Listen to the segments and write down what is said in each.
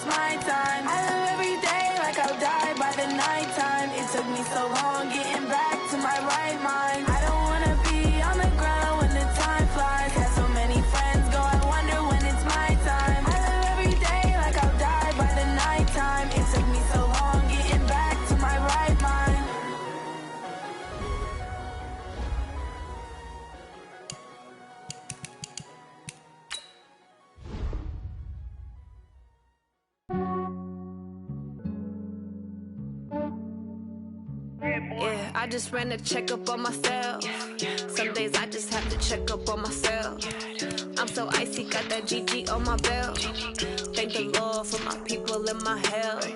it's my time. I live every day like I'll die by the nighttime. It took me so long getting back to my right mind. I don't wanna be on the ground when the time flies. Had so many friends go, I wonder when it's my time. I live every day like I'll die by the nighttime. It took me so long getting back to my right mind. Yeah, I just ran a checkup on myself. Some days I just have to check up on myself. I'm so icy, got that GG on my belt. Thank the Lord for my people and my health.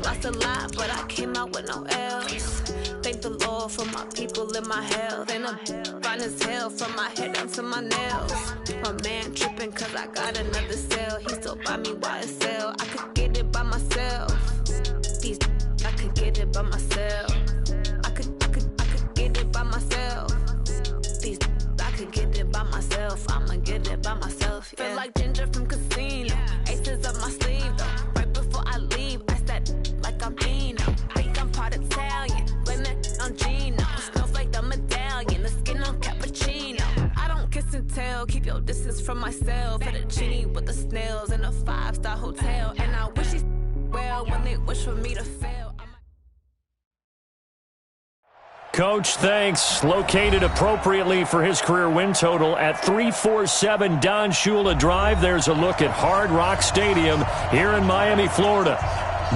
Lost a lot, but I came out with no L's. Thank the Lord for my people and my health. And I'm fine as hell from my head down to my nails. My man tripping cause I got another cell. He still buy me YSL. I could get it by myself. I could get it by myself. I could get it by myself. I could get it by myself. I'ma get it by myself. Yeah. Feel like Ginger from Casino. Aces up my sleeve though. Right before I leave, I said like I'm Dino. Think I'm part Italian. Blame it on Gino. Smells like the medallion. The skin on cappuccino. I don't kiss and tell. Keep your distance from myself. At a genie with the snails in a 5-star hotel. And I wish he's well when they wish for me to fail. Coach, thanks. Located appropriately for his career win total at 347 Don Shula Drive. There's a look at Hard Rock Stadium here in Miami, Florida.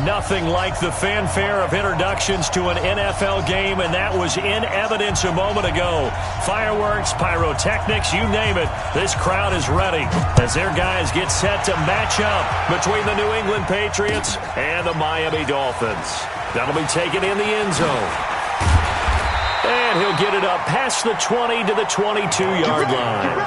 Nothing like the fanfare of introductions to an NFL game, and that was in evidence a moment ago. Fireworks, pyrotechnics, you name it. This crowd is ready as their guys get set to match up between the New England Patriots and the Miami Dolphins. That'll be taken in the end zone. And he'll get it up past the 20 to the 22-yard line.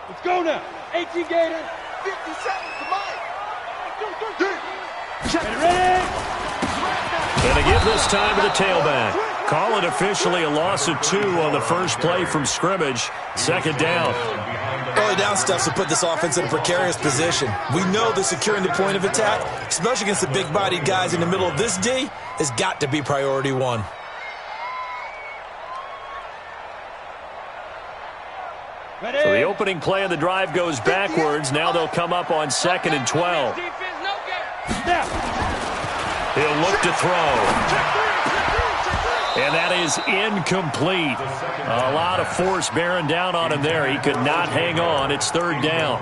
Let's go now. 18 Gator. 50 seconds to Mike. Ready? And to give this time to the tailback. Call it officially a loss of 2 on the first play from scrimmage. Second down. Early down stuff will put this offense in a precarious position. We know that securing the point of attack, especially against the big-bodied guys in the middle of this D, has got to be priority 1. So the opening play of the drive goes backwards. Now they'll come up on 2nd and 12. He'll look to throw. And that is incomplete. A lot of force bearing down on him there. He could not hang on. It's 3rd down.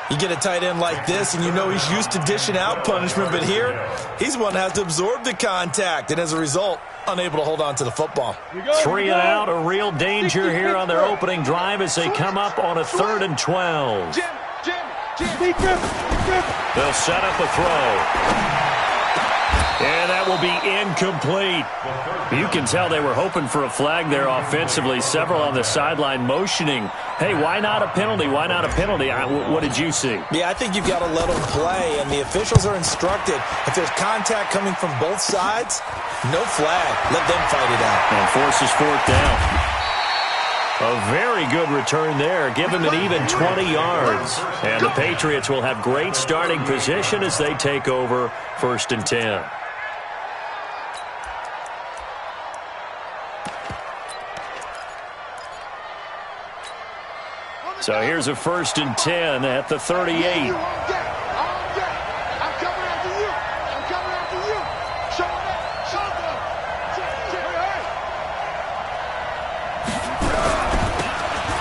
You get a tight end like this, and you know he's used to dishing out punishment, but here, he's one that has to absorb the contact, and as a result, unable to hold on to the football. 3 and out, a real danger here on their opening drive as they come up on a 3rd and 12. They'll set up a throw. And that will be incomplete. You can tell they were hoping for a flag there offensively. Several on the sideline motioning, hey, why not a penalty? Why not a penalty? What did you see? Yeah, I think you've got to let them play, and the officials are instructed. If there's contact coming from both sides, no flag. Let them fight it out. And forces 4th down. A very good return there. Give him an even 20 yards. And the Patriots will have great starting position as they take over 1st and 10. So here's a 1st and 10 at the 38.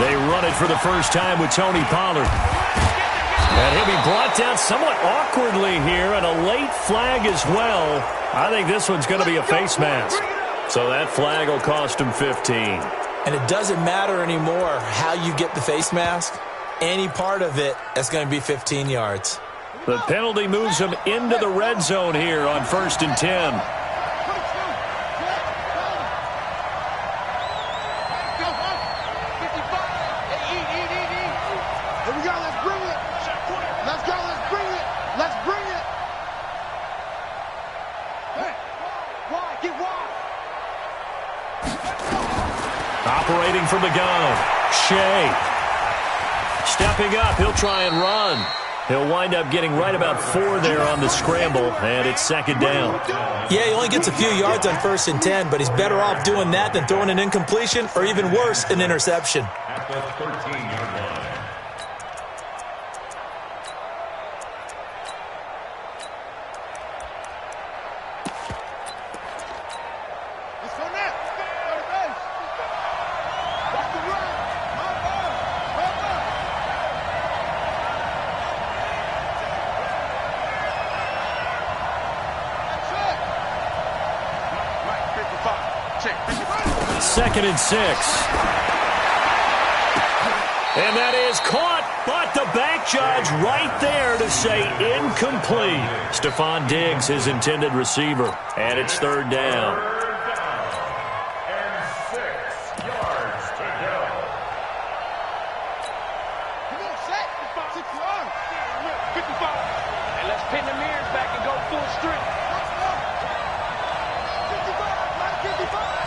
They run it for the first time with Tony Pollard. And he'll be brought down somewhat awkwardly here, and a late flag as well. I think this one's going to be a face mask. So that flag will cost him 15. And it doesn't matter anymore how you get the face mask. Any part of it is going to be 15 yards. The penalty moves him into the red zone here on 1st and 10. Operating from the gun, Shea. Stepping up, he'll try and run. He'll wind up getting right about 4 there on the scramble, and it's second down. Yeah, he only gets a few yards on 1st and 10, but he's better off doing that than throwing an incompletion or even worse, an interception. At the 13-yard line. Second and 6. And that is caught, but the back judge right there to say incomplete. Stephon Diggs, his intended receiver, and it's third down. And 6 yards to go. Come on, set. 6 yards. 55. And let's pin the mirrors back and go full strength. 55.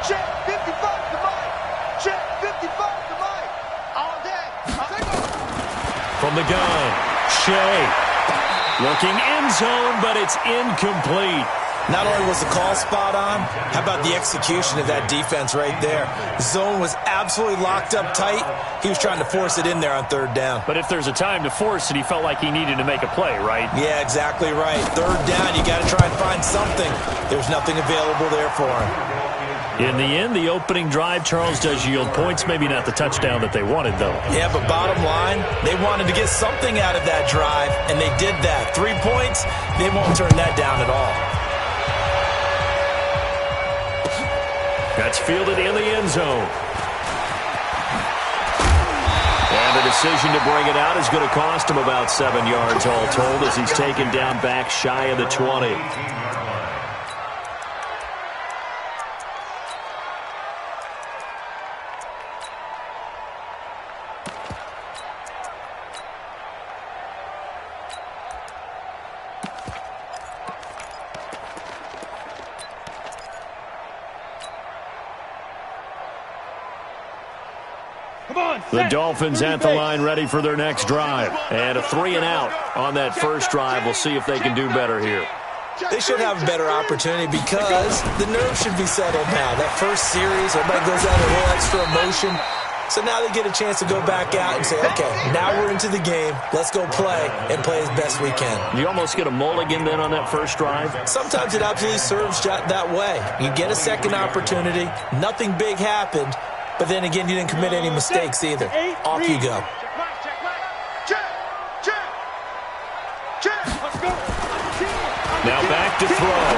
Check 55 to Mike. Check 55 to Mike. All day. From the gun, Shea. Looking end zone, but it's incomplete. Not only was the call spot on, how about the execution of that defense right there? The zone was absolutely locked up tight. He was trying to force it in there on third down. But if there's a time to force it, he felt like he needed to make a play, right? Yeah, exactly right. Third down, you got to try and find something. There's nothing available there for him. In the end, the opening drive, Charles, does yield points. Maybe not the touchdown that they wanted, though. Yeah, but bottom line, they wanted to get something out of that drive, and they did that. 3 points, they won't turn that down at all. That's fielded in the end zone. And the decision to bring it out is going to cost him about 7 yards all told as he's taken down back shy of the 20. The Dolphins at the line ready for their next drive. And a 3 and out on that first drive. We'll see if they can do better here. They should have a better opportunity because the nerves should be settled now. That first series, everybody goes out a little extra emotion. So now they get a chance to go back out and say, okay, now we're into the game. Let's go play and play as best we can. You almost get a mulligan then on that first drive? Sometimes it absolutely serves that way. You get a second opportunity. Nothing big happened. But then again, you didn't commit any mistakes either. Off you go. Now back to throw.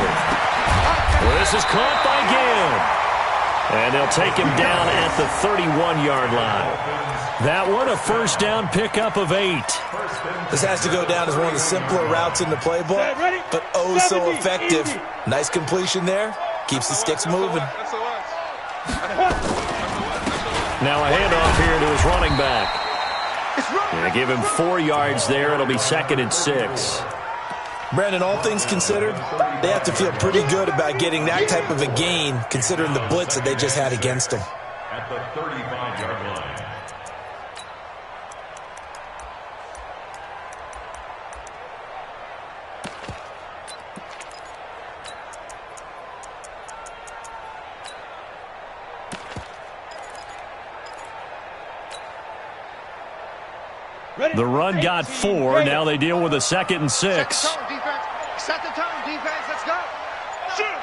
Well, this is caught by Gill. And they'll take him down at the 31-yard line. That one, a first down pickup of 8. This has to go down as one of the simpler routes in the playbook, but oh so effective. Nice completion there. Keeps the sticks moving. Now a handoff here to his running back. Going to give him 4 yards there. It'll be second and 6. Brandon, all things considered, they have to feel pretty good about getting that type of a gain, considering the blitz that they just had against them. At the 35-yard line. The run got 4. Now they deal with a second and 6. Set the tone, defense. Let's go. Shoot.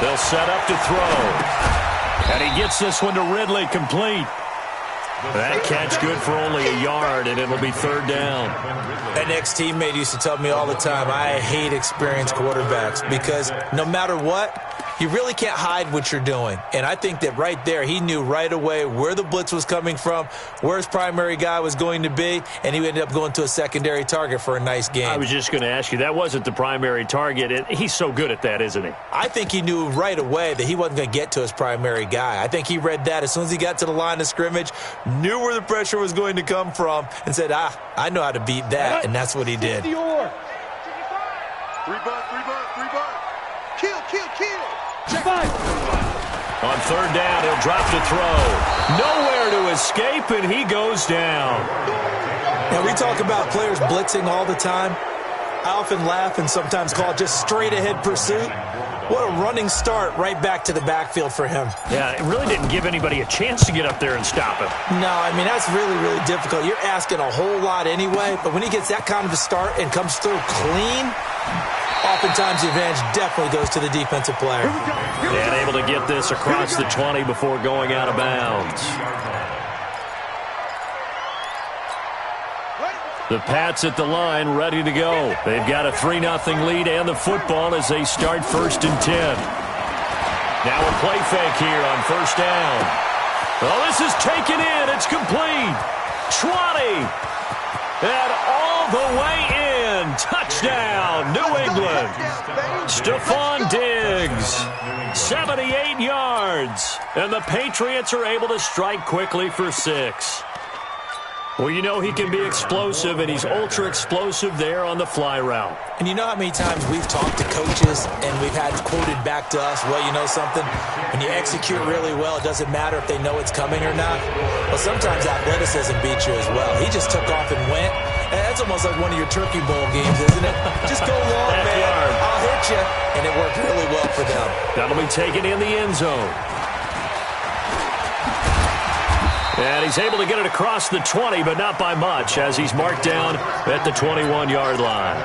They'll set up to throw. And he gets this one to Ridley complete. That catch good for only a yard, and it'll be third down. An ex-teammate used to tell me all the time, I hate experienced quarterbacks because no matter what, You really can't hide what you're doing. And I think that right there, he knew right away where the blitz was coming from, where his primary guy was going to be, and he ended up going to a secondary target for a nice game. I was just going to ask you, that wasn't the primary target. And he's so good at that, isn't he? I think he knew right away that he wasn't going to get to his primary guy. I think he read that as soon as he got to the line of scrimmage, knew where the pressure was going to come from, and said, I know how to beat that, and that's what he did. 3 butt. Kill. Check. On third down, he'll drop to throw. Nowhere to escape, and he goes down. Now, we talk about players blitzing all the time. I often laugh and sometimes call it just straight-ahead pursuit. What a running start right back to the backfield for him. Yeah, it really didn't give anybody a chance to get up there and stop him. No, I mean, that's really, really difficult. You're asking a whole lot anyway, but when he gets that kind of a start and comes through clean, oftentimes the advantage definitely goes to the defensive player. And able to get this across the 20 before going out of bounds. The Pats at the line, ready to go. They've got a 3-0 lead and the football as they start 1st and 10. Now a play fake here on 1st down. Well, this is taken in. It's complete. 20. And all the way in. Touchdown, New England. Stephon Diggs, 78 yards. And the Patriots are able to strike quickly for 6. Well, you know he can be explosive, and he's ultra-explosive there on the fly route. And you know how many times we've talked to coaches and we've had quoted back to us, well, you know something? When you execute really well, it doesn't matter if they know it's coming or not. Well, sometimes athleticism beats you as well. He just took off and went. And that's almost like one of your Turkey Bowl games, isn't it? Just go long, man. I'll hit you. And it worked really well for them. That'll be taken in the end zone. And he's able to get it across the 20, but not by much, as he's marked down at the 21-yard line.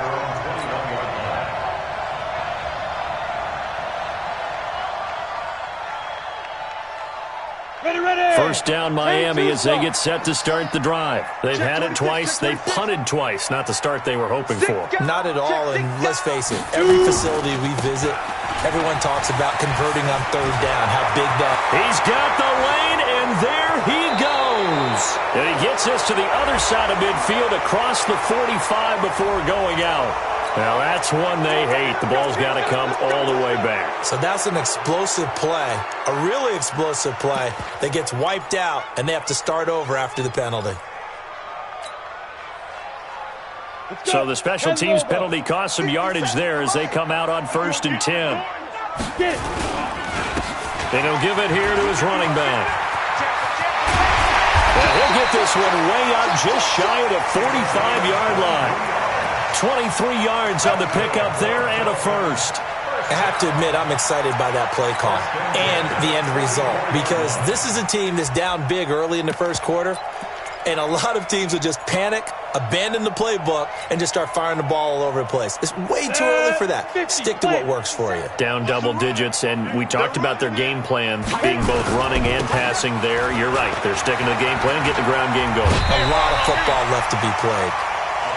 Ready. 1st down Miami as they get set to start the drive. They've had it twice. They've punted twice. Not the start they were hoping for. Not at all, and let's face it, every facility we visit, everyone talks about converting on 3rd down, how big that. He's got the lane, and there he goes. And he gets this to the other side of midfield across the 45 before going out. Now, that's one they hate. The ball's got to come all the way back. So that's an explosive play, a really explosive play that gets wiped out, and they have to start over after the penalty. So the special teams penalty cost some yardage there as they come out on 1st and 10. And he'll give it here to his running back. And he'll get this one way out just shy of the 45-yard line. 23 yards on the pickup there and a first. I have to admit, I'm excited by that play call and the end result, because this is a team that's down big early in the 1st quarter, and a lot of teams will just panic, abandon the playbook, and just start firing the ball all over the place. It's way too early for that. Stick to what works for you. Down double digits, and we talked about their game plan being both running and passing there. You're right. They're sticking to the game plan, getting the ground game going. A lot of football left to be played.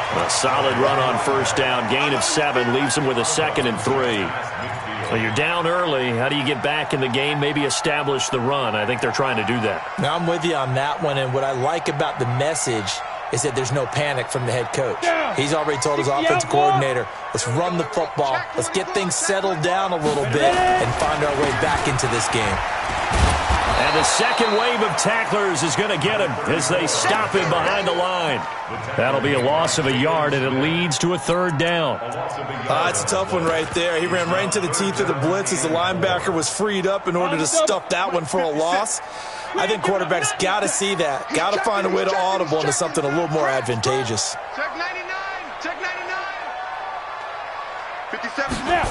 A solid run on 1st down. Gain of 7 leaves them with a 2nd and 3. Well, you're down early. How do you get back in the game? Maybe establish the run. I think they're trying to do that. Now, I'm with you on that one, and what I like about the message is that there's no panic from the head coach. He's already told his offensive coordinator, let's run the football, let's get things settled down a little bit and find our way back into this game. And the second wave of tacklers is going to get him as they stop him behind the line. That'll be a loss of a yard, and it leads to a 3rd down. It's a tough one right there. He ran right into the teeth of the blitz as the linebacker was freed up in order to stuff that one for a loss. I think quarterbacks got to see that, got to find a way to audible into something a little more advantageous. Check 99. 57 now.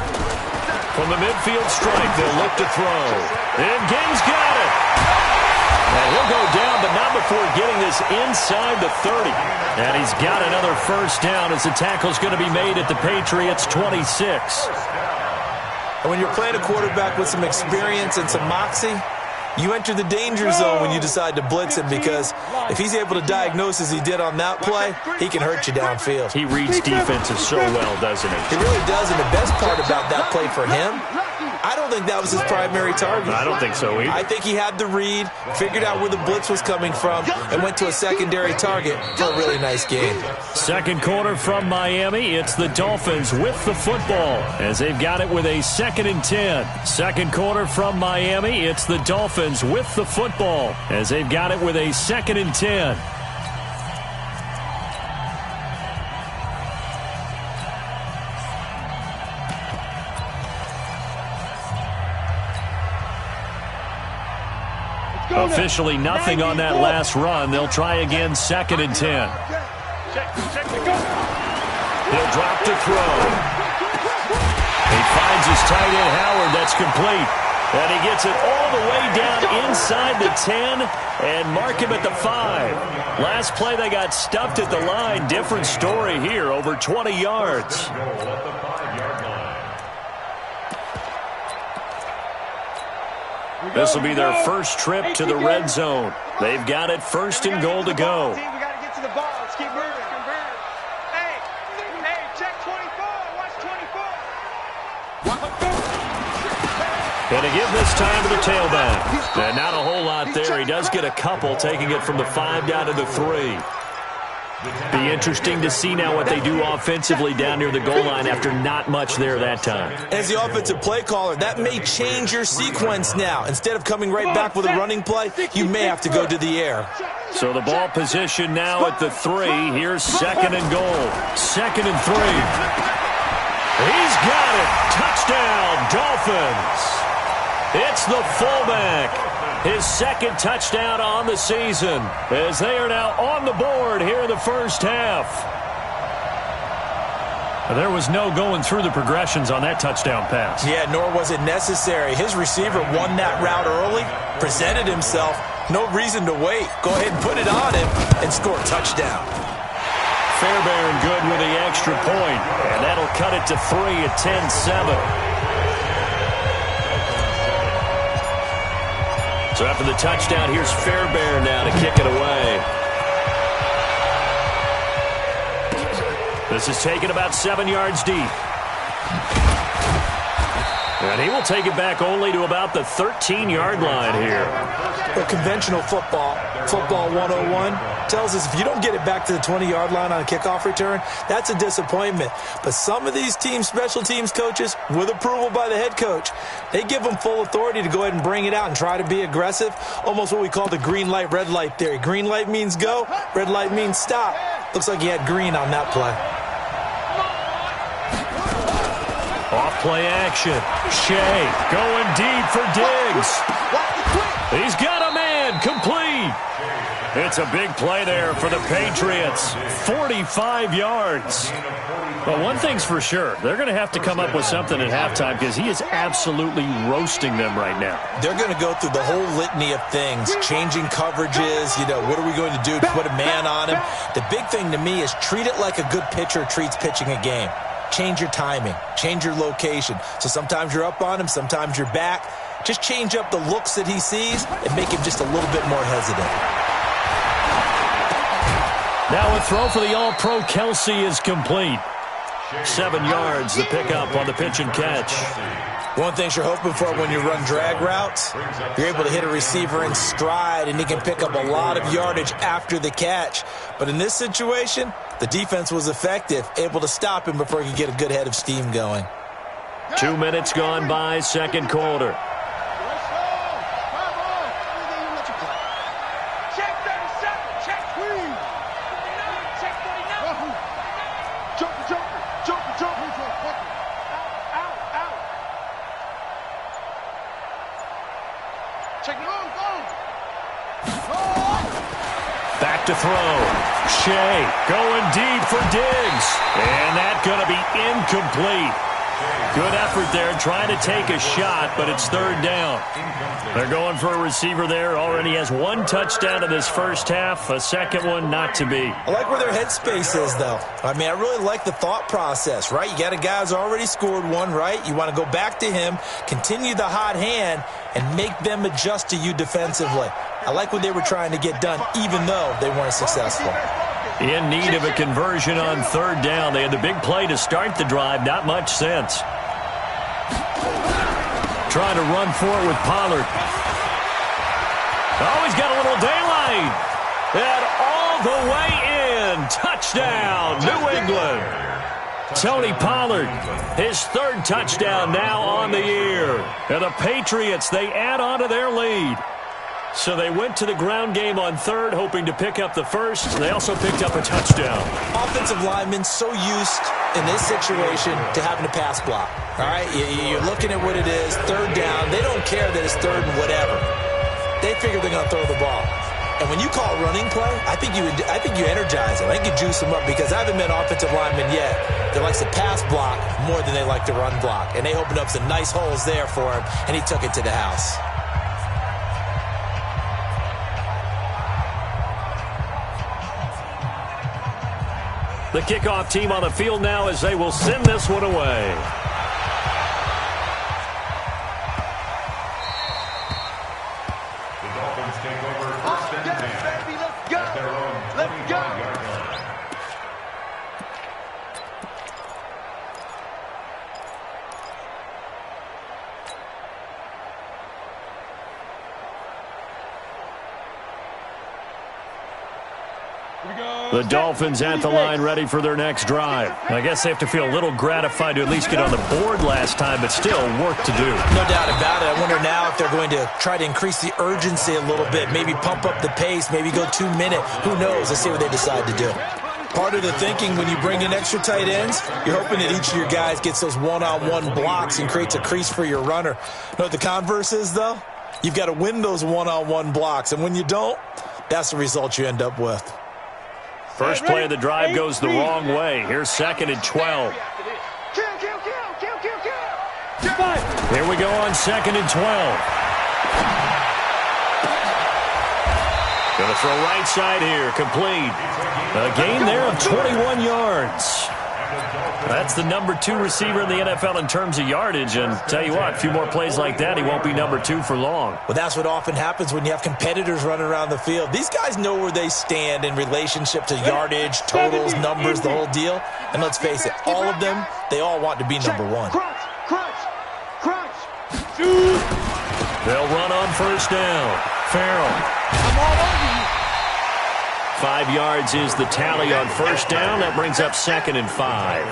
From the midfield strike, they'll look to throw. And Ging's got it. And he'll go down, but not before getting this inside the 30. And he's got another 1st down as the tackle's going to be made at the Patriots' 26. And when you're playing a quarterback with some experience and some moxie, you enter the danger zone when you decide to blitz him, because if he's able to diagnose as he did on that play, he can hurt you downfield. He reads defenses so well, doesn't he? He really does, and the best part about that play for him, I don't think that was his primary target. I don't think so either. I think he had the read, figured out where the blitz was coming from, and went to a secondary target for a really nice game. Second quarter from Miami. It's the Dolphins with the football as they've got it with a 2nd and 10. Second quarter from Miami. It's the Dolphins with the football as they've got it with a 2nd and 10. Officially nothing on that last run. They'll try again, 2nd and 10. He'll drop to throw. He finds his tight end, Howard. That's complete. And he gets it all the way down inside the 10 and mark him at the 5. Last play, they got stuffed at the line. Different story here, over 20 yards. This will be their first trip to the red zone. They've got it 1st and goal to go. We got to get to the ball. Let's keep moving. Hey, check 24. Watch 24. Going to give this time to the tailback. And not a whole lot there. He does get a couple, taking it from the 5 down to the 3. Be interesting to see now what they do offensively down near the goal line after not much there that time. As the offensive play caller, that may change your sequence now. Instead of coming right back with a running play, you may have to go to the air. So the ball position now at the 3. Here's 2nd and goal. 2nd and 3. He's got it. Touchdown, Dolphins. It's the fullback. His 2nd touchdown on the season as they are now on the board here in the first half. There was no going through the progressions on that touchdown pass. Yeah, nor was it necessary. His receiver won that route early, presented himself. No reason to wait. Go ahead and put it on him and score a touchdown. Fairbairn good with the extra point, and that'll cut it to 3 at 10-7. So after the touchdown, here's Fairbairn now to kick it away. This is taken about 7 yards deep. And he will take it back only to about the 13-yard line here. Well, conventional football 101, tells us if you don't get it back to the 20-yard line on a kickoff return, that's a disappointment. But some of these special teams coaches, with approval by the head coach, they give them full authority to go ahead and bring it out and try to be aggressive, almost what we call the green light, red light theory. Green light means go, red light means stop. Looks like he had green on that play. Off play action. Shea going deep for Diggs. He's got a man complete. It's a big play there for the Patriots. 45 yards. Well, one thing's for sure. They're going to have to come up with something at halftime because he is absolutely roasting them right now. They're going to go through the whole litany of things, changing coverages, what are we going to do to put a man on him? The big thing to me is treat it like a good pitcher treats pitching a game. Change your timing, change your location. So sometimes you're up on him, sometimes you're back. Just change up the looks that he sees and make him just a little bit more hesitant. Now a throw for the All-Pro Kelsey is complete. 7 yards, the pickup on the pitch and catch. One thing you're hoping for when you run drag routes, you're able to hit a receiver in stride and he can pick up a lot of yardage after the catch. But in this situation, the defense was effective, able to stop him before he could get a good head of steam going. 2 minutes gone by, second quarter. Back to throw. Shea going deep for Diggs. And that's going to be incomplete. Good effort there trying to take a shot, but it's third down. They're going for a receiver there. Already has one touchdown in this first half. A second one not to be. I like where their headspace is, though. I really like the thought process, right? You got a guy who's already scored one, right? You want to go back to him, continue the hot hand, and make them adjust to you defensively. I like what they were trying to get done, even though they weren't successful. In need of a conversion on third down. They had the big play to start the drive. Not much sense. trying to run for it with Pollard. Oh, he's got a little daylight. And all the way in. Touchdown, New England. Tony Pollard, his third touchdown now on the year. And the Patriots, they add on to their lead. So they went to the ground game on third, hoping to pick up the first. They also picked up a touchdown. Offensive linemen so used in this situation to having to pass block. All right, you're looking at what it is, third down. They don't care that it's third and whatever. They figure they're going to throw the ball. And when you call a running play, I think you energize them. I think you juice them up because I haven't met offensive linemen yet that likes to pass block more than they like to run block. And they opened up some nice holes there for him, and he took it to the house. The kickoff team on the field now as they will send this one away. The Dolphins take over first and 10 at their own 25-yard line. The Dolphins at the line ready for their next drive. I guess they have to feel a little gratified to at least get on the board last time, but still work to do. No doubt about it. I wonder now if they're going to try to increase the urgency a little bit, maybe pump up the pace, maybe go 2 minute. Who knows? Let's see what they decide to do. Part of the thinking when you bring in extra tight ends, you're hoping that each of your guys gets those one-on-one blocks and creates a crease for your runner. You know what the converse is, though? You've got to win those one-on-one blocks, and when you don't, that's the result you end up with. First play of the drive goes the wrong way. Here's 2nd and 12. Here we go on 2nd and 12. Going to throw right side here, complete. A gain there of 21 yards. That's the number 2 receiver in the NFL in terms of yardage. And tell you what, a few more plays like that, he won't be number 2 for long. Well, that's what often happens when you have competitors running around the field. These guys know where they stand in relationship to yardage, totals, numbers, the whole deal. And let's face it, all of them, they all want to be number 1. They'll run on first down. Farrell. 5 yards is the tally on first down. That brings up 2nd and 5.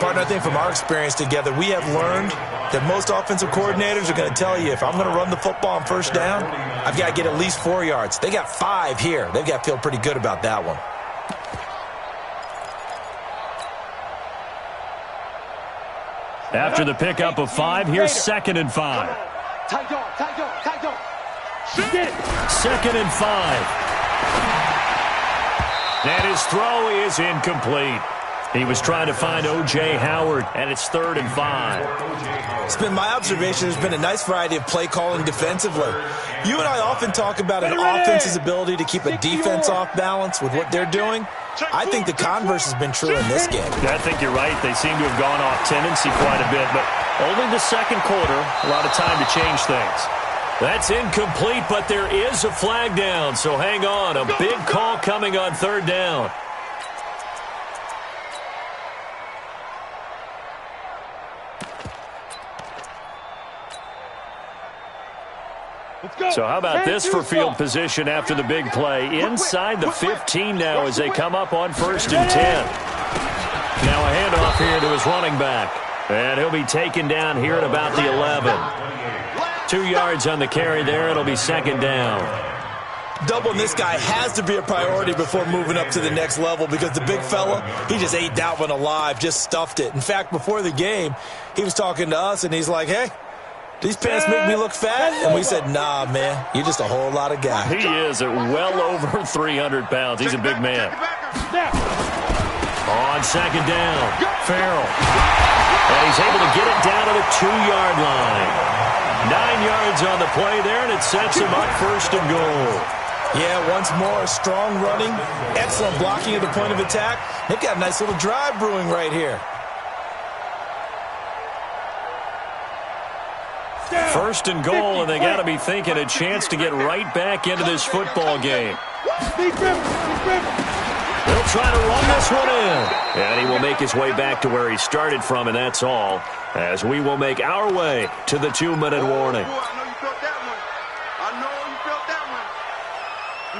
Partner, I think from our experience together, we have learned that most offensive coordinators are going to tell you, if I'm going to run the football on first down, I've got to get at least 4 yards. They got 5 here. They've got to feel pretty good about that one. After the pickup of 5, here's 2nd and 5. 2nd and 5. And his throw is incomplete. He was trying to find O.J. Howard, and it's 3rd and 5. It's been my observation there's been a nice variety of play calling defensively. You and I often talk about an offense's ability to keep a defense off balance with what they're doing. I think the converse has been true in this game. I think you're right. They seem to have gone off tendency quite a bit, but only the second quarter, a lot of time to change things. That's incomplete, but there is a flag down, so hang on. A big call coming on 3rd down. So how about this for field position after the big play? Inside the 15 now as they come up on 1st and 10. Now a handoff here to his running back. And he'll be taken down here at about the 11. 2 yards on the carry there. It'll be 2nd down. Doubling this guy has to be a priority before moving up to the next level because the big fella, he just ate that one alive, just stuffed it. In fact, before the game, he was talking to us, and he's like, hey, these pants make me look fat? And we said, nah, man, you're just a whole lot of guy. He is at well over 300 pounds. He's a big man. On 2nd down, Farrell. And he's able to get it down to the 2-yard line. 9 yards on the play there, and it sets him up 1st and goal. Yeah, once more, strong running, excellent blocking at the point of attack. They've got a nice little drive brewing right here. 1st and goal, and they got to be thinking a chance to get right back into this football game. They'll try to run this one in. And he will make his way back to where he started from, and that's all. as we will make our way to the 2-minute warning.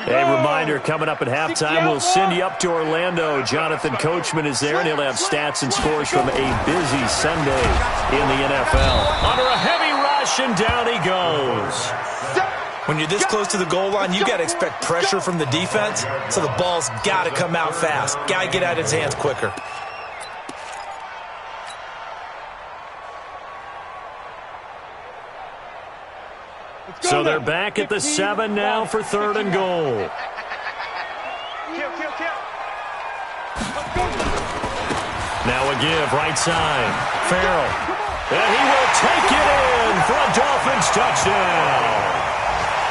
A reminder, coming up at halftime, we'll send you up to Orlando. Jonathan Coachman is there, and he'll have stats and scores from a busy Sunday in the NFL. Under a heavy rush, and down he goes. When you're this close to the goal line, you got to expect pressure from the defense, so the ball's got to come out fast. Got to get out of his hands quicker. So they're back at the 7 now for 3rd and goal. Now a give, right side. Farrell. And he will take it in for a Dolphins touchdown.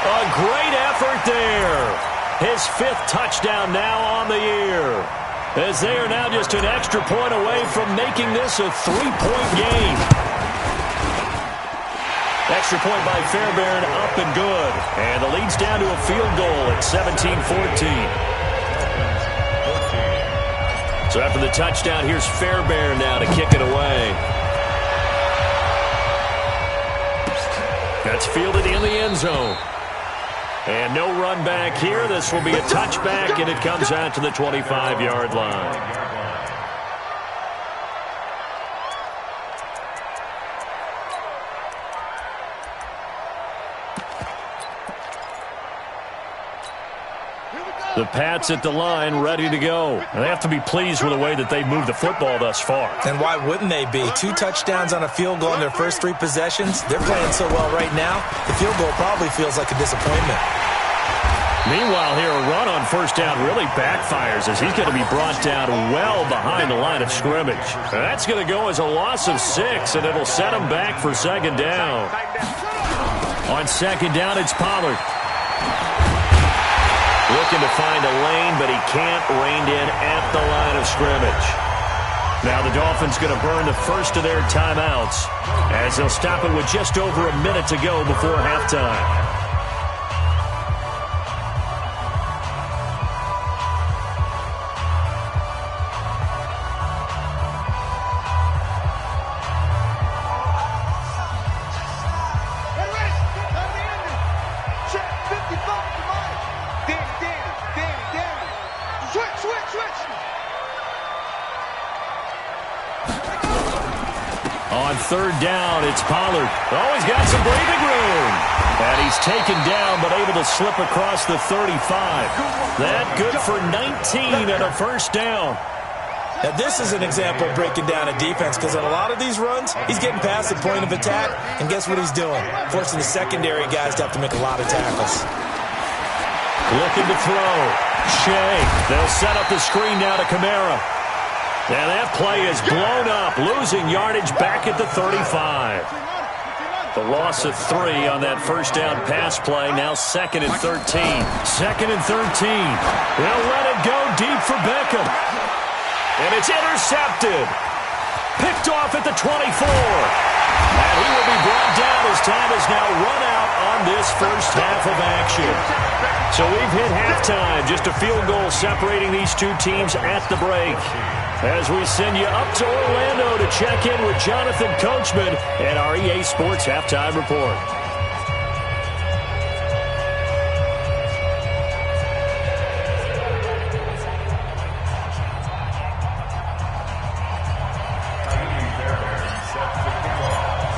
A great effort there. His 5th touchdown now on the year. As they are now just an extra point away from making this a 3-point game. Extra point by Fairbairn, up and good. And the lead's down to a field goal at 17-14. So after the touchdown, here's Fairbairn now to kick it away. That's fielded in the end zone. And no run back here. This will be a touchback, and it comes out to the 25-yard line. The Pats at the line, ready to go. And they have to be pleased with the way that they've moved the football thus far. And why wouldn't they be? 2 touchdowns on a field goal in their first 3 possessions. They're playing so well right now, the field goal probably feels like a disappointment. Meanwhile, here, a run on first down really backfires as he's going to be brought down well behind the line of scrimmage. That's going to go as a loss of 6, and it'll set him back for 2nd down. On 2nd down, it's Pollard. Looking to find a lane, but he can't, reined in at the line of scrimmage. Now the Dolphins going to burn the first of their timeouts as they'll stop it with just over a minute to go before halftime. On 3rd down, it's Pollard. Oh, he's got some breathing room. And he's taken down, but able to slip across the 35. That good for 19 and a first down. Now, this is an example of breaking down a defense, because on a lot of these runs, he's getting past the point of attack, and guess what he's doing? Forcing the secondary guys to have to make a lot of tackles. Looking to throw. Shea. They'll set up the screen now to Kamara. And that play is blown up, losing yardage back at the 35. The loss of 3 on that first down pass play, now 2nd and 13. 2nd and 13. They'll let it go deep for Beckham. And it's intercepted. Picked off at the 24. And he will be brought down as time is now run out on this first half of action. So we've hit halftime, just a field goal separating these 2 teams at the break. As we send you up to Orlando to check in with Jonathan Coachman and our EA Sports Halftime Report.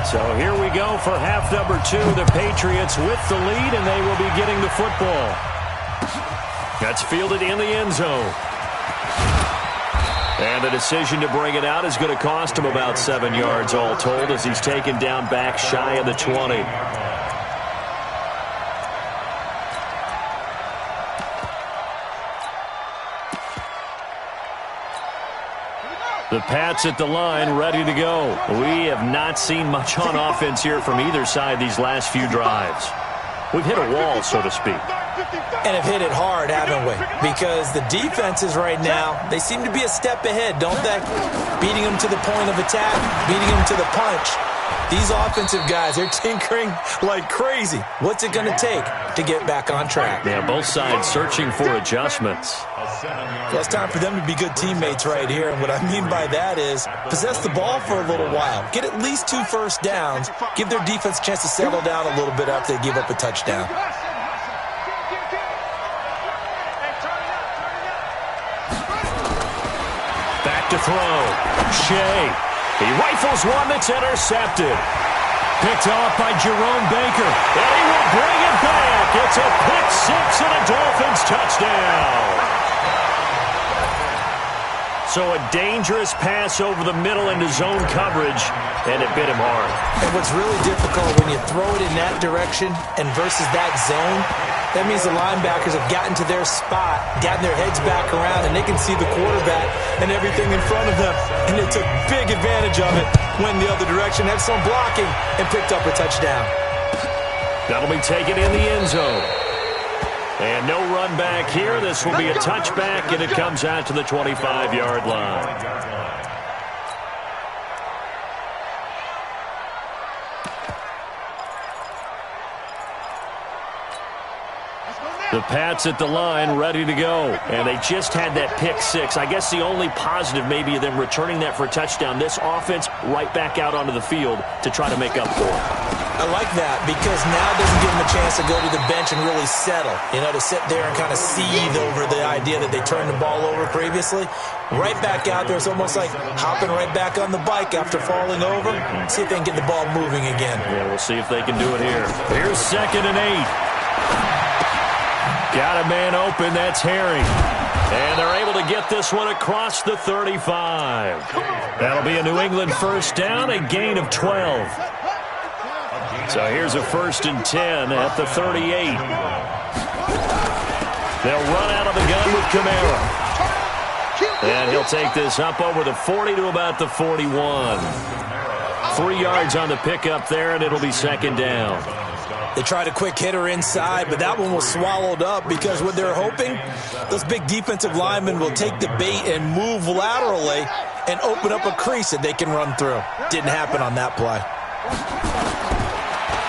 So here we go for half number 2. The Patriots with the lead, and they will be getting the football. That's fielded in the end zone. And the decision to bring it out is going to cost him about 7 yards all told as he's taken down back shy of the 20. The Pats at the line, ready to go. We have not seen much on offense here from either side these last few drives. We've hit a wall, so to speak. And have hit it hard, haven't we? Because the defenses right now, they seem to be a step ahead, don't they? Beating them to the point of attack, beating them to the punch. These offensive guys, they're tinkering like crazy. What's it going to take to get back on track? Yeah, both sides searching for adjustments. Well, it's time for them to be good teammates right here. And what I mean by that is possess the ball for a little while. Get at least 2 first downs. Give their defense a chance to settle down a little bit after they give up a touchdown. Back to throw. Shea. He rifles one that's intercepted. Picked off by Jerome Baker. And he will bring it back. It's a pick six and a Dolphins touchdown. So a dangerous pass over the middle into zone coverage, and it bit him hard. And what's really difficult when you throw it in that direction and versus that zone, that means the linebackers have gotten to their spot, gotten their heads back around, and they can see the quarterback and everything in front of them. And they took big advantage of it, went the other direction, had some blocking, and picked up a touchdown. That'll be taken in the end zone. And no run back here. This will be a touchback, and it comes out to the 25-yard line. The Pats at the line, ready to go. And they just had that pick six. I guess the only positive maybe of them returning that for a touchdown. This offense right back out onto the field to try to make up for it. I like that because now it doesn't give them a chance to go to the bench and really settle. You know, to sit there and kind of seethe over the idea that they turned the ball over previously. Right back out there. It's almost like hopping right back on the bike after falling over. See if they can get the ball moving again. Yeah, we'll see if they can do it here. Here's 2nd and 8. Got a man open. That's Herring. And they're able to get this one across the 35. That'll be a New England first down, a gain of 12. So here's a 1st and 10 at the 38. They'll run out of the gun with Kamara. And he'll take this up over the 40 to about the 41. 3 yards on the pickup there, and it'll be 2nd down. They tried a quick hitter inside, but that one was swallowed up because what they're hoping, those big defensive linemen will take the bait and move laterally and open up a crease that they can run through. Didn't happen on that play.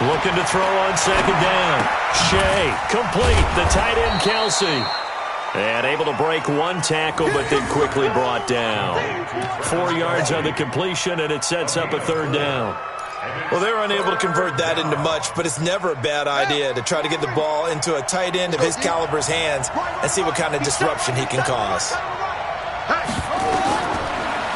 Looking to throw on 2nd down. Shea, complete. The tight end, Kelsey. And able to break one tackle, but then quickly brought down. 4 yards on the completion, and it sets up a 3rd down. Well, they were unable to convert that into much, but it's never a bad idea to try to get the ball into a tight end of his caliber's hands and see what kind of disruption he can cause.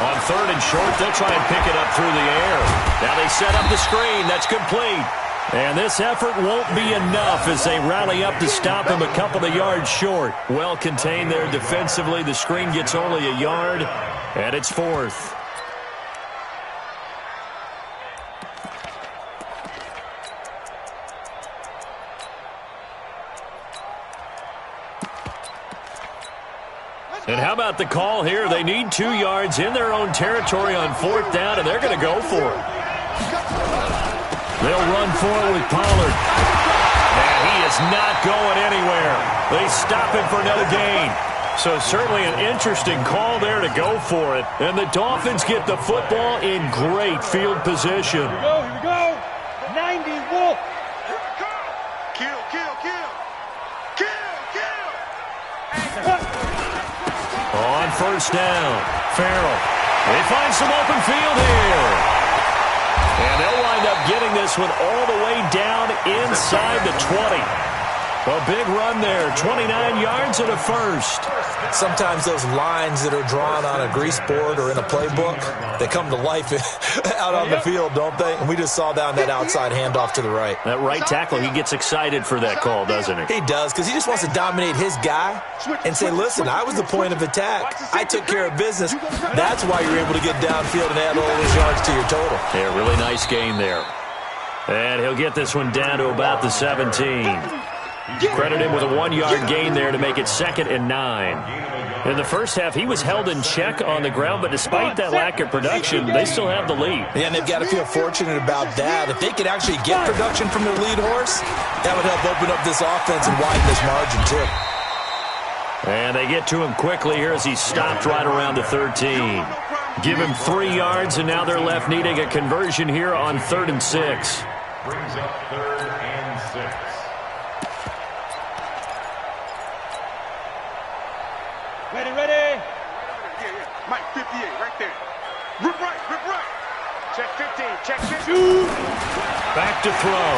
On 3rd and short, they'll try and pick it up through the air. Now they set up the screen. That's complete. And this effort won't be enough as they rally up to stop him a couple of yards short. Well contained there defensively. The screen gets only a yard, and it's 4th. And how about the call here? They need 2 yards in their own territory on 4th down, and they're going to go for it. They'll run for it with Pollard. And he is not going anywhere. They stop him for no gain. So certainly an interesting call there to go for it. And the Dolphins get the football in great field position. Here we go. 90 Wolf. Kill, kill, kill. Kill, kill. On 1st down, Farrell. They find some open field here. And they'll wind up getting this one all the way down inside the 20. A big run there, 29 yards and a 1st. Sometimes those lines that are drawn on a grease board or in a playbook, they come to life out on the field, don't they? And we just saw down that outside handoff to the right. That right tackle, he gets excited for that call, doesn't he? He does, because he just wants to dominate his guy and say, listen, I was the point of attack. I took care of business. That's why you're able to get downfield and add all those yards to your total. Yeah, really nice gain there. And he'll get this one down to about the 17. Credit him with a 1-yard gain there to make it 2nd and 9. In the first half, he was held in check on the ground, but despite that lack of production, they still have the lead. Yeah, and they've got to feel fortunate about that. If they could actually get production from their lead horse, that would help open up this offense and widen this margin, too. And they get to him quickly here as he's stopped right around the 13. Give him 3 yards, and now they're left needing a conversion here on 3rd and 6. Brings up 3rd and 6. Ready, ready. Yeah. Mike, 58, right there. Rip right. Check 15, check 15. Back to throw.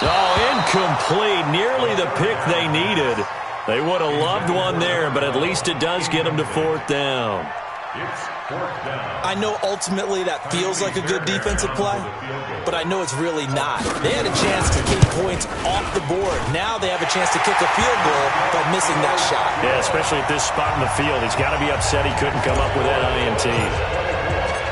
Oh, incomplete. Nearly the pick they needed. They would have loved one there, but at least it does get them to 4th down. It's 4th down. I know ultimately that feels like a good defensive play, but I know it's really not. They had a chance to keep points off the board. Now they have a chance to kick a field goal by missing that shot. Yeah, especially at this spot in the field. He's got to be upset he couldn't come up with that INT.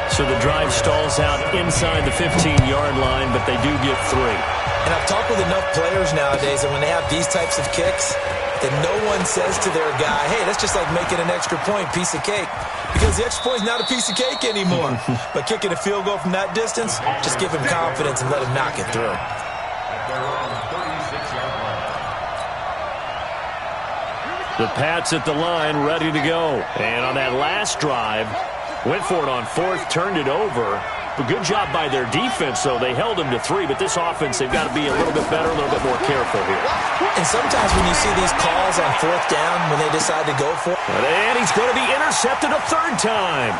So the drive stalls out inside the 15-yard line, but they do get 3. And I've talked with enough players nowadays that when they have these types of kicks, that no one says to their guy, hey, that's just like making an extra point, piece of cake. Because the extra point is not a piece of cake anymore. But kicking a field goal from that distance, just give him confidence and let him knock it through. At their own 36-yard line. The Pats at the line, ready to go. And on that last drive, went for it on 4th, turned it over. But good job by their defense, though. They held him to 3, but this offense, they've got to be a little bit better, a little bit more careful here. And sometimes when you see these calls on 4th down, when they decide to go for it. And he's going to be intercepted a 3rd time.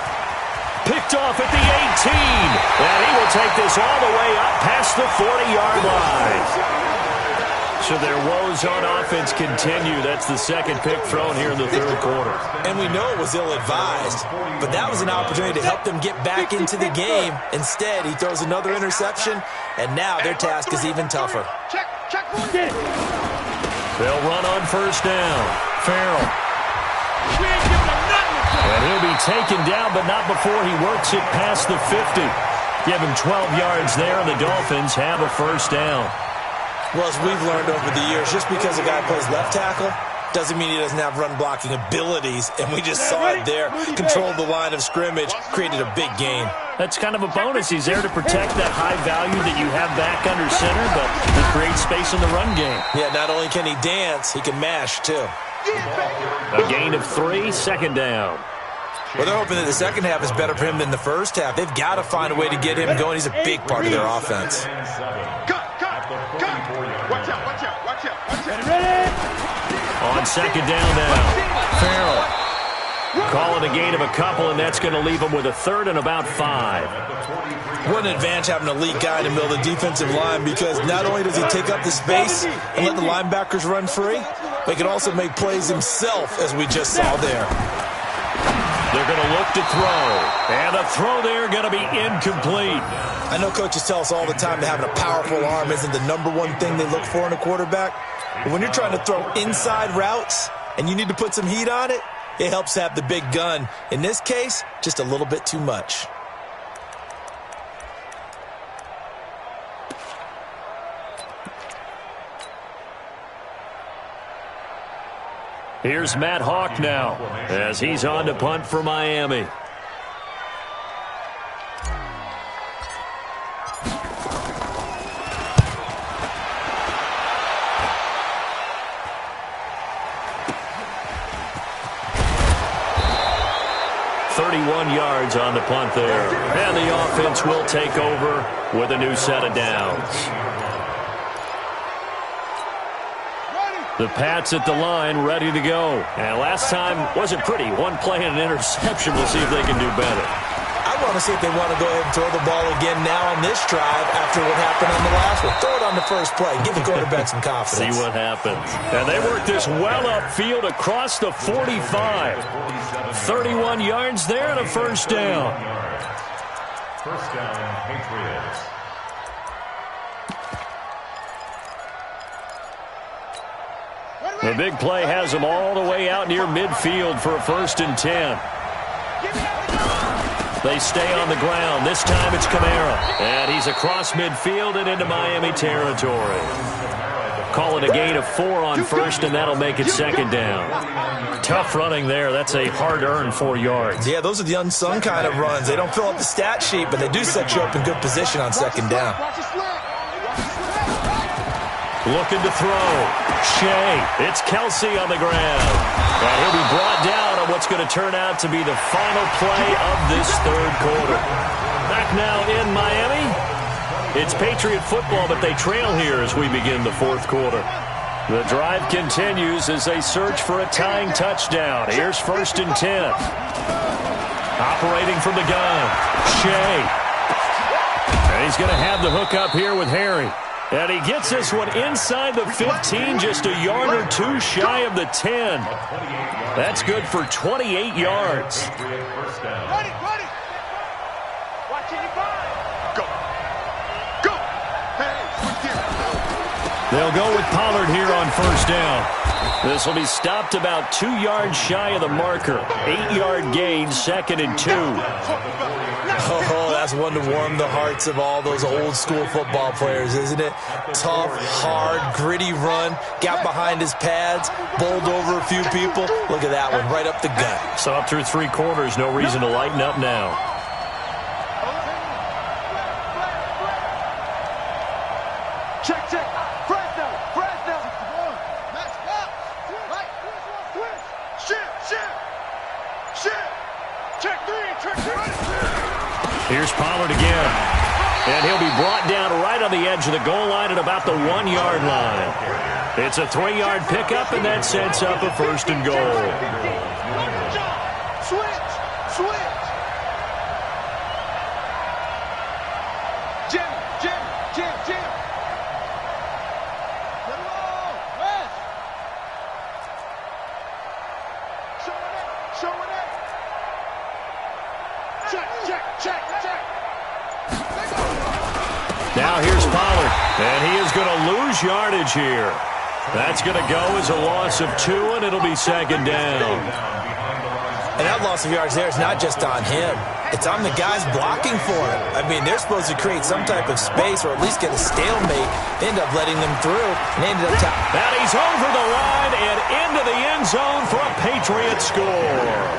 Picked off at the 18. And he will take this all the way up past the 40-yard line. So their woes on offense continue. That's the 2nd pick thrown here in the 3rd quarter. And we know it was ill-advised, but that was an opportunity to help them get back into the game. Instead, he throws another interception, and now their task is even tougher. They'll run on 1st down. Farrell. And he'll be taken down, but not before he works it past the 50. Give him 12 yards there, and the Dolphins have a 1st down. Well, as we've learned over the years, just because a guy plays left tackle doesn't mean he doesn't have run-blocking abilities, and we just saw it there. Controlled the line of scrimmage, created a big gain. That's kind of a bonus. He's there to protect that high value that you have back under center, but he creates space in the run game. Yeah, not only can he dance, he can mash, too. A gain of 3, 2nd down. Well, they're hoping that the second half is better for him than the first half. They've got to find a way to get him going. He's a big part of their offense. Watch out. Ready? On 2nd down now. Farrell. Calling a gain of a couple, and that's going to leave him with a 3rd and about 5. What an advantage having an elite guy in the middle of the defensive line, because not only does he take up the space and let the linebackers run free, but he can also make plays himself, as we just saw there. They're going to look to throw. And a throw there going to be incomplete. I know coaches tell us all the time that having a powerful arm isn't the #1 thing they look for in a quarterback. But when you're trying to throw inside routes and you need to put some heat on it, it helps have the big gun. In this case, just a little bit too much. Here's Matt Hawk now as he's on to punt for Miami. Yards on the punt there. And the offense will take over with a new set of downs. The Pats at the line, ready to go. And last time wasn't pretty. One play and an interception. We'll see if they can do better. I want to see if they want to go ahead and throw the ball again now on this drive after what happened on the last one. Throw it on the first play. Give the quarterback some confidence. See what happens. And they work this well upfield across the 45. 31 yards there and a 1st down. 1st down, Patriots. The big play has them all the way out near midfield for a 1st and 10. They stay on the ground. This time it's Kamara. And he's across midfield and into Miami territory. Call it a gain of 4 on 1st, and that'll make it 2nd down. Tough running there. That's a hard-earned 4 yards. Yeah, those are the unsung kind of runs. They don't fill up the stat sheet, but they do set you up in good position on 2nd down. Looking to throw. Shea. It's Kelsey on the ground. And he'll be brought down on what's that's going to turn out to be the final play of this third quarter. Back now in Miami. It's Patriot football, but they trail here as we begin the fourth quarter. The drive continues as they search for a tying touchdown. Here's 1st and 10. Operating from the gun, Shea. And he's going to have the hook up here with Harry. And he gets this one inside the 15, just a yard or two shy of the 10. That's good for 28 yards. Ready. Watching you find. Go. Hey, quick here. They'll go with Pollard here on 1st down. This will be stopped about 2 yards shy of the marker. 8-yard gain, 2nd and 2. Oh, that's one to warm the hearts of all those old-school football players, isn't it? Tough, hard, gritty run. Got behind his pads, bowled over a few people. Look at that one, right up the gut. So up through 3 quarters, no reason to lighten up now. Check. Fresno. Match up. Right. Shit. Check 3. Here's Pollard again. And he'll be brought down right on the edge of the goal line at about the 1-yard line. It's a 3-yard pickup, and that sets up a 1st and goal. Switch. Jim. Rest. Showing it. Check. Now here's Pollard, and he is going to lose yardage here. That's going to go as a loss of 2, and it'll be 2nd down. And that loss of yards there is not just on him. It's on the guys blocking for him. I mean, they're supposed to create some type of space or at least get a stalemate. They end up letting them through, and they ended up... And he's over the line and into the end zone for a Patriot score.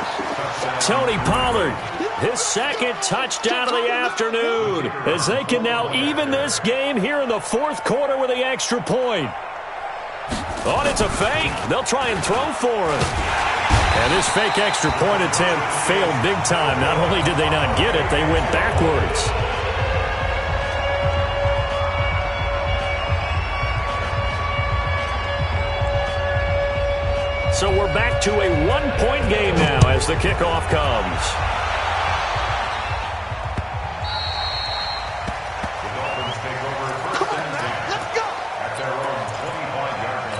Tony Pollard, his 2nd touchdown of the afternoon, as they can now even this game here in the 4th quarter with the extra point. Oh, it's a fake. They'll try and throw for him. And this fake extra point attempt failed big time. Not only did they not get it, they went backwards. So we're back to a 1-point game now as the kickoff comes. The Dolphins take over 1st and 10. Let's go. At their own 25-yard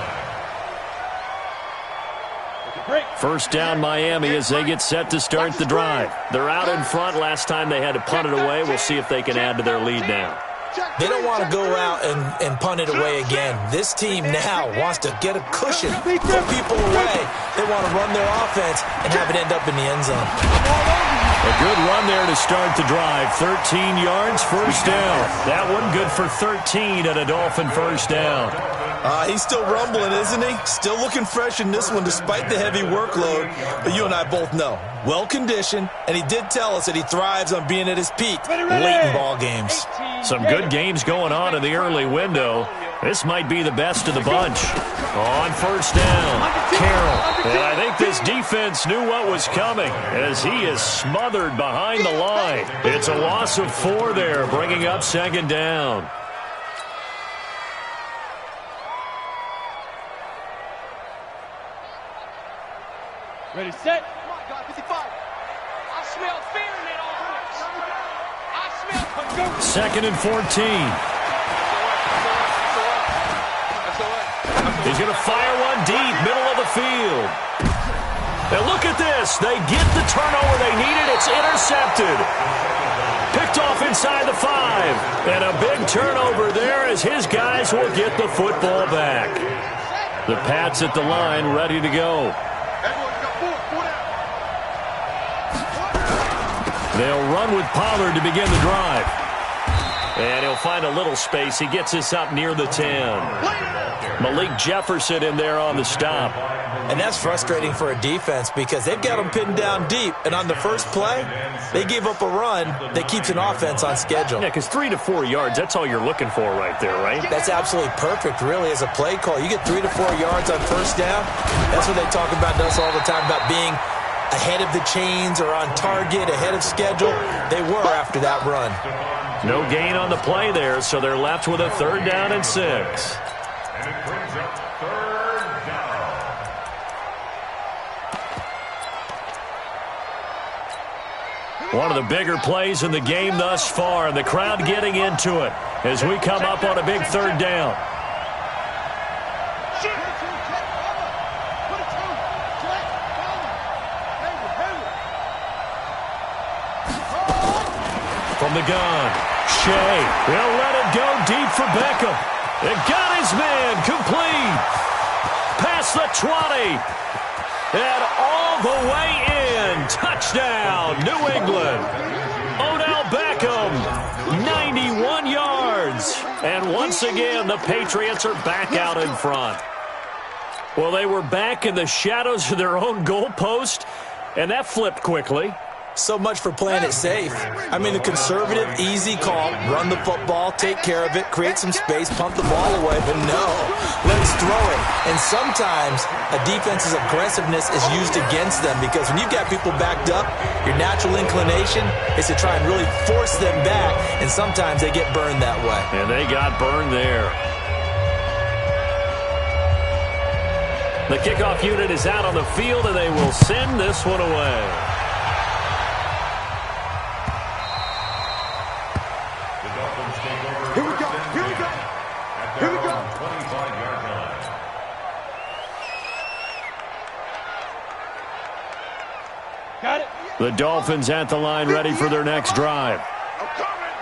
line. 1st down Miami as they get set to start the drive. They're out in front. Last time they had to punt it away. We'll see if they can add to their lead now. They don't want to go out and punt it away again. This team now wants to get a cushion, put people away. They want to run their offense and have it end up in the end zone. A good run there to start the drive. 13 yards, 1st down. That one good for 13 at a Dolphin 1st down. He's still rumbling, isn't he? Still looking fresh in this one despite the heavy workload. But you and I both know, well-conditioned, and he did tell us that he thrives on being at his peak late in ball games. Some good games going on in the early window. This might be the best of the bunch. On 1st down, Carroll. And I think this defense knew what was coming as he is smothered behind the line. It's a loss of 4 there, bringing up 2nd down. Ready, set. Come on, God, 55. I smell fear in that offense. I smell... 2nd and 14. He's going to fire one deep, middle of the field. And look at this. They get the turnover they needed. It's intercepted. Picked off inside the 5. And a big turnover there as his guys will get the football back. The Pats at the line ready to go. They'll run with Pollard to begin the drive. And he'll find a little space. He gets us up near the 10. Malik Jefferson in there on the stop. And that's frustrating for a defense because they've got them pinned down deep. And on the first play, they gave up a run that keeps an offense on schedule. Yeah, because 3 to 4 yards, that's all you're looking for right there, right? That's absolutely perfect, really, as a play call. You get 3 to 4 yards on 1st down. That's what they talk about us all the time, about being ahead of the chains or on target, ahead of schedule. They were after that run. No gain on the play there, so they're left with a 3rd down and 6. And it brings up 3rd down. One of the bigger plays in the game thus far, and the crowd getting into it as we come up on a big 3rd down. From the gun, Shea, he'll let it go deep for Beckham. It got his man complete. Past the 20. And all the way in. Touchdown, New England. Odell Beckham, 91 yards. And once again, the Patriots are back out in front. Well, they were back in the shadows of their own goalpost, and that flipped quickly. So much for playing it safe. I mean, the conservative, easy call, run the football, take care of it, create some space, pump the ball away, but no, let's throw it. And sometimes a defense's aggressiveness is used against them because when you've got people backed up, your natural inclination is to try and really force them back, and sometimes they get burned that way. And they got burned there. The kickoff unit is out on the field, and they will send this one away. Here we go. Here we go. Here we go. 25-yard line. Got it. The Dolphins at the line ready for their next drive. I'm coming.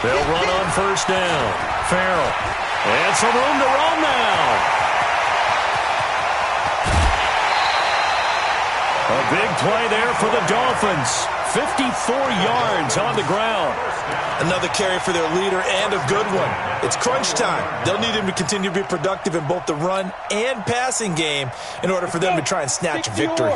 They'll run on 1st down. Farrell. And some room to roam now. A big play there for the Dolphins. 54 yards on the ground. Another carry for their leader and a good one. It's crunch time. They'll need him to continue to be productive in both the run and passing game in order for them to try and snatch victory.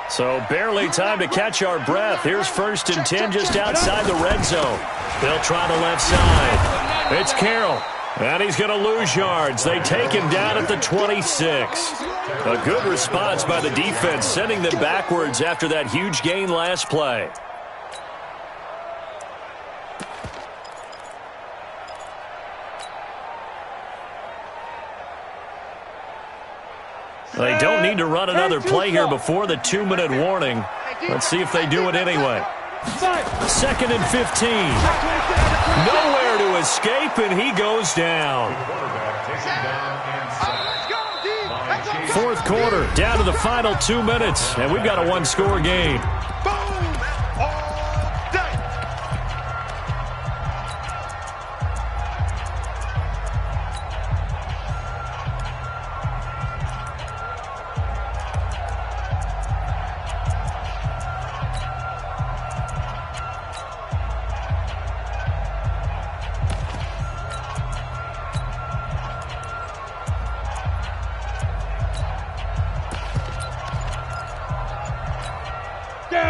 So barely time to catch our breath. Here's 1st and 10 just outside the red zone. They'll try the left side. It's Carroll. And he's going to lose yards. They take him down at the 26. A good response by the defense, sending them backwards after that huge gain last play. They don't need to run another play here before the 2-minute warning. Let's see if they do it anyway. 2nd and 15. Nowhere to escape, and he goes down. 4th quarter, down to the final 2 minutes, and we've got a 1-score game.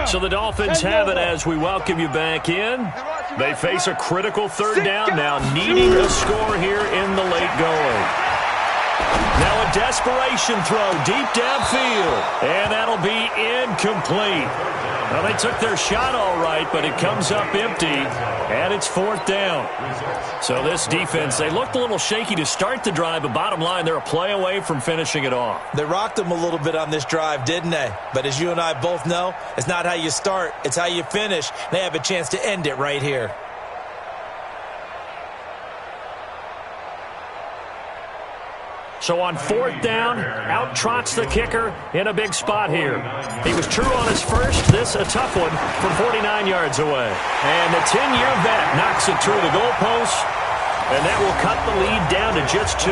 So the Dolphins have it as we welcome you back in. They face a critical 3rd down now, needing a score here in the late going. Now a desperation throw deep downfield, and that'll be incomplete. Well, they took their shot all right, but it comes up empty, and it's 4th down. So this defense, they looked a little shaky to start the drive, but bottom line, they're a play away from finishing it off. They rocked them a little bit on this drive, didn't they? But as you and I both know, it's not how you start, it's how you finish. They have a chance to end it right here. So on 4th down, out trots the kicker in a big spot here. He was true on his first. This a tough one from 49 yards away. And the 10-year vet knocks it through the goalpost, and that will cut the lead down to just 2.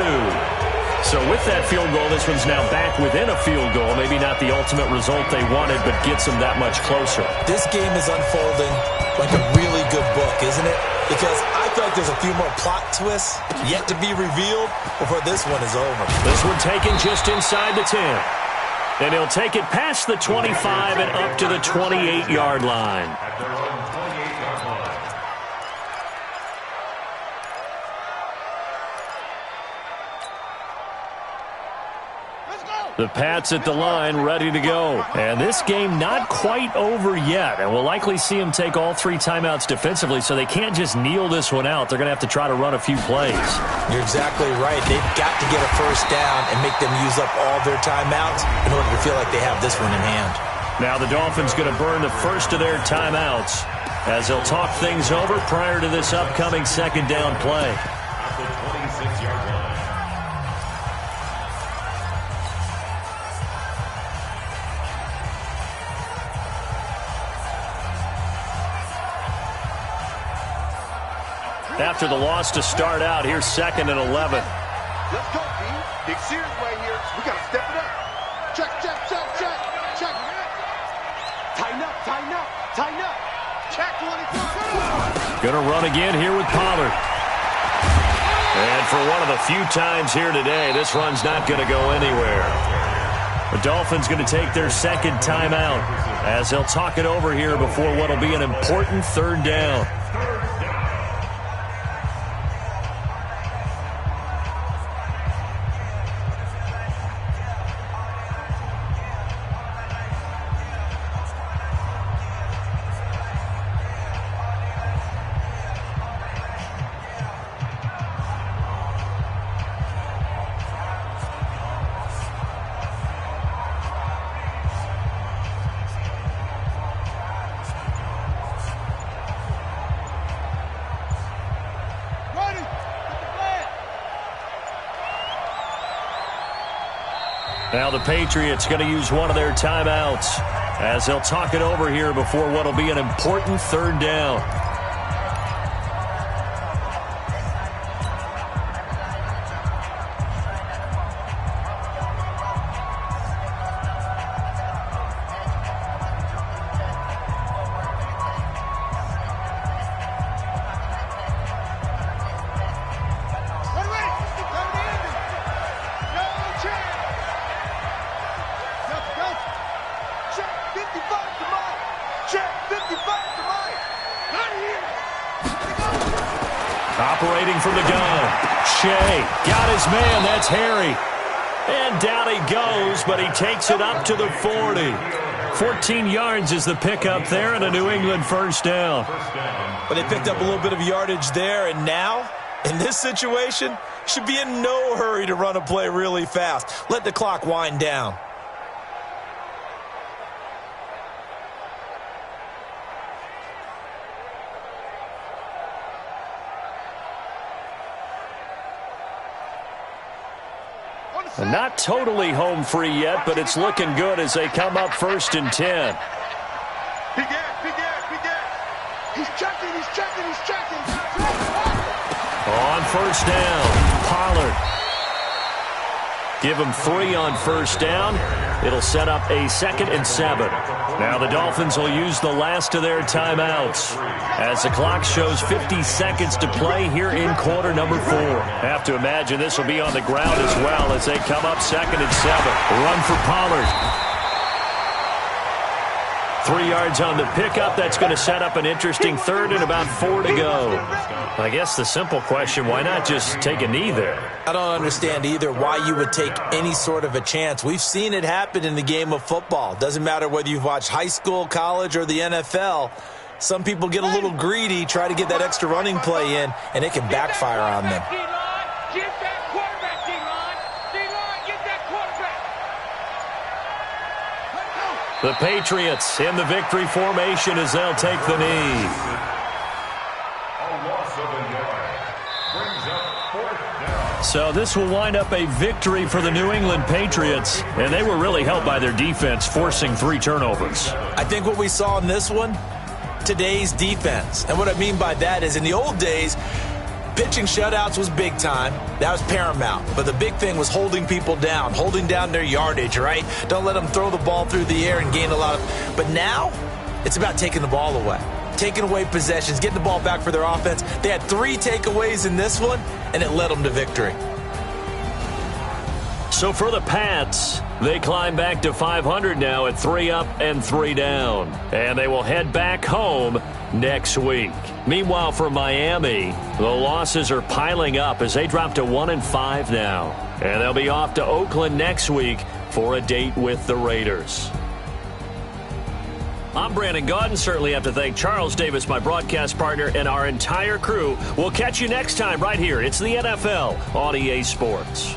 So with that field goal, this one's now back within a field goal. Maybe not the ultimate result they wanted, but gets them that much closer. This game is unfolding like a really good book, isn't it? Because I feel like there's a few more plot twists yet to be revealed before this one is over. This one taken just inside the 10. And he'll take it past the 25 and up to the 28-yard line. At their own 28-yard line. Let's go. The Pats at the line, ready to go. And this game not quite over yet. And we'll likely see them take all 3 timeouts defensively, so they can't just kneel this one out. They're going to have to try to run a few plays. You're exactly right. They've got to get a first down and make them use up all their timeouts in order to feel like they have this one in hand. Now the Dolphins going to burn the first of their timeouts as they'll talk things over prior to this upcoming second down play. At the 26-yard line. After the loss to start out, here's 2nd and 11. Let's go, D. Big Sears right here. We got to step it up. Check, check, check, check, check. Tighten up, tighten up, tighten up. Check 24. Going to run again here with Pollard. And for one of the few times here today, this run's not going to go anywhere. The Dolphins going to take their second timeout as they'll talk it over here before what will be an important third down. Now the Patriots going to use one of their timeouts as they'll talk it over here before what will be an important third down. Operating from the gun. Shea got his man. That's Harry. And down he goes, but he takes it up to the 40. 14 yards is the pickup there and a New England first down. But they picked up a little bit of yardage there, and now, in this situation, should be in no hurry to run a play really fast. Let the clock wind down. Not totally home free yet, but it's looking good as they come up 1st and 10. Big ass. He's checking. On first down, Pollard. Give him 3 on first down. It'll set up a 2nd and 7. Now the Dolphins will use the last of their timeouts as the clock shows 50 seconds to play here in quarter number 4. Have to imagine this will be on the ground as well as they come up 2nd and 7. Run for Pollard. 3 yards on the pickup. That's going to set up an interesting third and about 4 to go. I guess the simple question, why not just take a knee there? I don't understand either why you would take any sort of a chance. We've seen it happen in the game of football. Doesn't matter whether you've watched high school, college, or the NFL. Some people get a little greedy, try to get that extra running play in, and it can backfire on them. The Patriots in the victory formation as they'll take the knee. A loss of a yard. Brings up 4th down. So this will wind up a victory for the New England Patriots, and they were really helped by their defense, forcing 3 turnovers. I think what we saw in this one, today's defense. And what I mean by that is in the old days, pitching shutouts was big time. That was paramount. But the big thing was holding people down, holding down their yardage, right? Don't let them throw the ball through the air and gain a lot of... But now, it's about taking the ball away. Taking away possessions, getting the ball back for their offense. They had 3 takeaways in this one, and it led them to victory. So for the Pats, they climb back to 500 now at 3 up and 3 down. And they will head back home next week. Meanwhile, for Miami, the losses are piling up as they drop to 1-5 now. And they'll be off to Oakland next week for a date with the Raiders. I'm Brandon Gaudin. Certainly have to thank Charles Davis, my broadcast partner, and our entire crew. We'll catch you next time right here. It's the NFL on EA Sports.